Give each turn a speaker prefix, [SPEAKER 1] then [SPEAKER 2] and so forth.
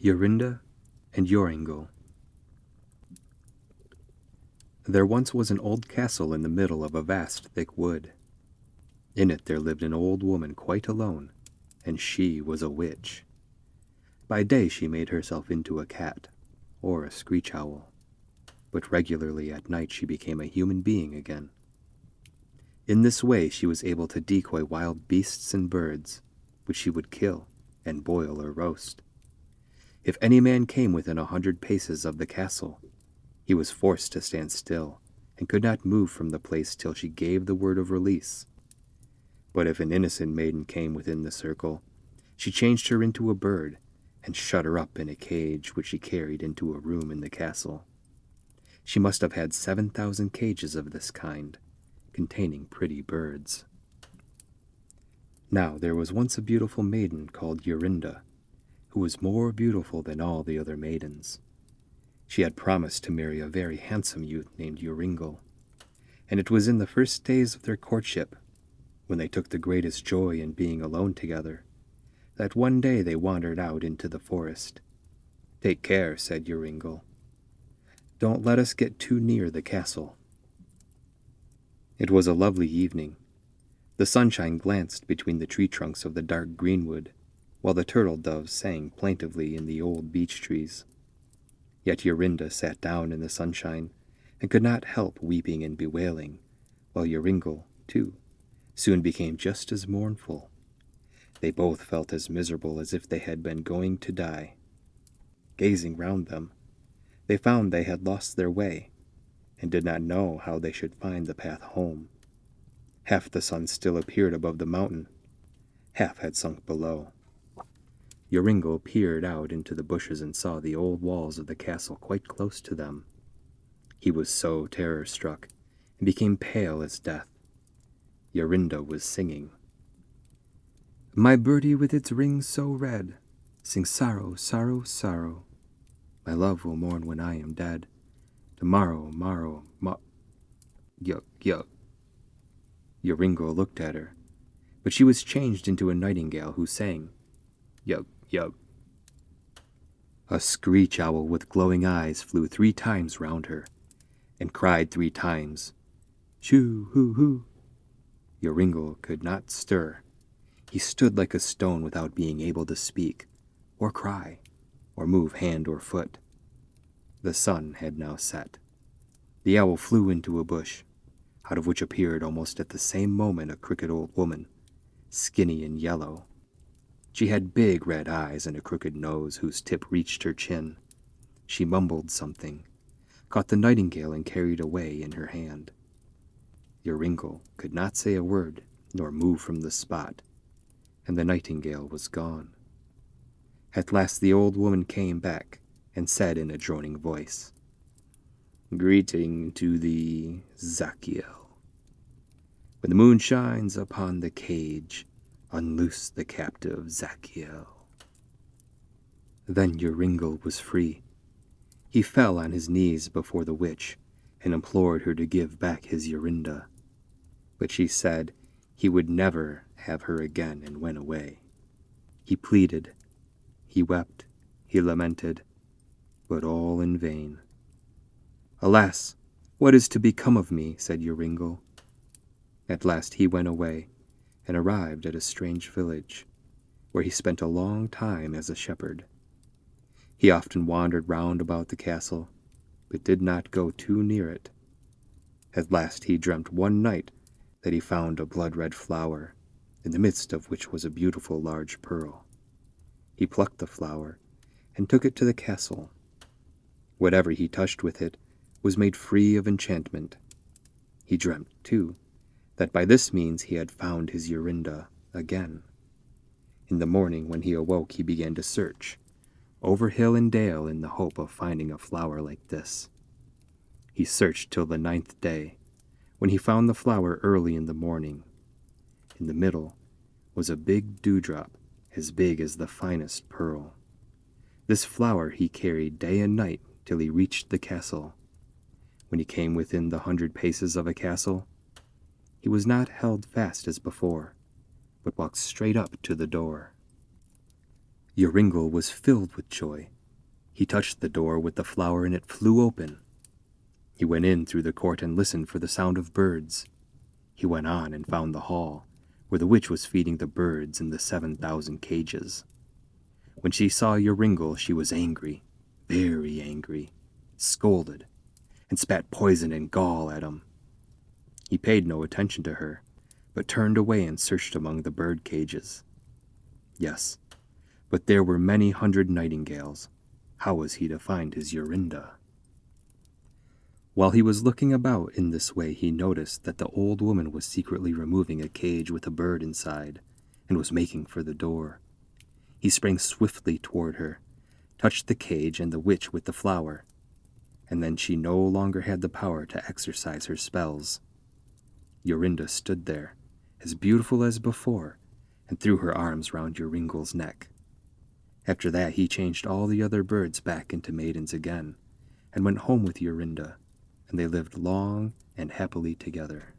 [SPEAKER 1] Jorinda and Joringel. There once was an old castle in the middle of a vast thick wood. In it there lived an old woman quite alone, and she was a witch. By day she made herself into a cat, or a screech owl, but regularly at night she became a human being again. In this way she was able to decoy wild beasts and birds, which she would kill and boil or roast. If any man came within 100 paces of the castle, he was forced to stand still and could not move from the place till she gave the word of release. But if an innocent maiden came within the circle, she changed her into a bird and shut her up in a cage which she carried into a room in the castle. She must have had 7,000 cages of this kind, containing pretty birds. Now there was once a beautiful maiden called Jorinda, who was more beautiful than all the other maidens. She had promised to marry a very handsome youth named Joringel, and it was in the first days of their courtship, when they took the greatest joy in being alone together, that one day they wandered out into the forest. "Take care," said Joringel. "Don't let us get too near the castle." It was a lovely evening. The sunshine glanced between the tree trunks of the dark greenwood, while the turtle doves sang plaintively in the old beech trees. Yet Jorinda sat down in the sunshine, and could not help weeping and bewailing, while Joringel, too, soon became just as mournful. They both felt as miserable as if they had been going to die. Gazing round them, they found they had lost their way, and did not know how they should find the path home. Half the sun still appeared above the mountain, half had sunk below. Joringel peered out into the bushes and saw the old walls of the castle quite close to them. He was so terror-struck, and became pale as death. Jorinda was singing. "My birdie with its ring so red, sings sorrow, sorrow, sorrow. My love will mourn when I am dead. Tomorrow, Yuk, yuk." Joringel looked at her, but she was changed into a nightingale who sang, "Yug, yug." A screech owl with glowing eyes flew 3 times round her, and cried 3 times, "Shoo, hoo, hoo." Joringel could not stir. He stood like a stone without being able to speak, or cry, or move hand or foot. The sun had now set. The owl flew into a bush, out of which appeared almost at the same moment a crooked old woman, skinny and yellow. She had big red eyes and a crooked nose whose tip reached her chin. She mumbled something, caught the nightingale and carried away in her hand. Joringel could not say a word nor move from the spot, and the nightingale was gone. At last the old woman came back and said in a droning voice, "Greeting to thee, Zachiel. When the moon shines upon the cage, unloose the captive, Zachiel." Then Joringel was free. He fell on his knees before the witch and implored her to give back his Jorinda. But she said he would never have her again and went away. He pleaded, he wept, he lamented, but all in vain. "Alas, what is to become of me?" said Joringel. At last he went away, and arrived at a strange village, where he spent a long time as a shepherd. He often wandered round about the castle, but did not go too near it. At last he dreamt one night that he found a blood-red flower, in the midst of which was a beautiful large pearl. He plucked the flower, and took it to the castle. Whatever he touched with it was made free of enchantment. He dreamt, too, that by this means he had found his Jorinda again. In the morning when he awoke he began to search, over hill and dale, in the hope of finding a flower like this. He searched till the 9th day, when he found the flower early in the morning. In the middle was a big dewdrop, as big as the finest pearl. This flower he carried day and night till he reached the castle. When he came within the 100 paces of a castle, he was not held fast as before, but walked straight up to the door. Joringel was filled with joy, He touched the door with the flower and it flew open. He went in through the court and listened for the sound of birds. He went on and found the hall, where the witch was feeding the birds in the 7,000 cages. When she saw Joringel, she was angry, very angry, scolded, and spat poison and gall at him. He paid no attention to her, but turned away and searched among the bird cages. Yes, but there were many hundred nightingales. How was he to find his Jorinda? While he was looking about in this way, he noticed that the old woman was secretly removing a cage with a bird inside, and was making for the door. He sprang swiftly toward her, touched the cage and the witch with the flower, and then she no longer had the power to exercise her spells. Jorinda stood there, as beautiful as before, and threw her arms round Joringel's neck. After that he changed all the other birds back into maidens again, and went home with Jorinda, and they lived long and happily together.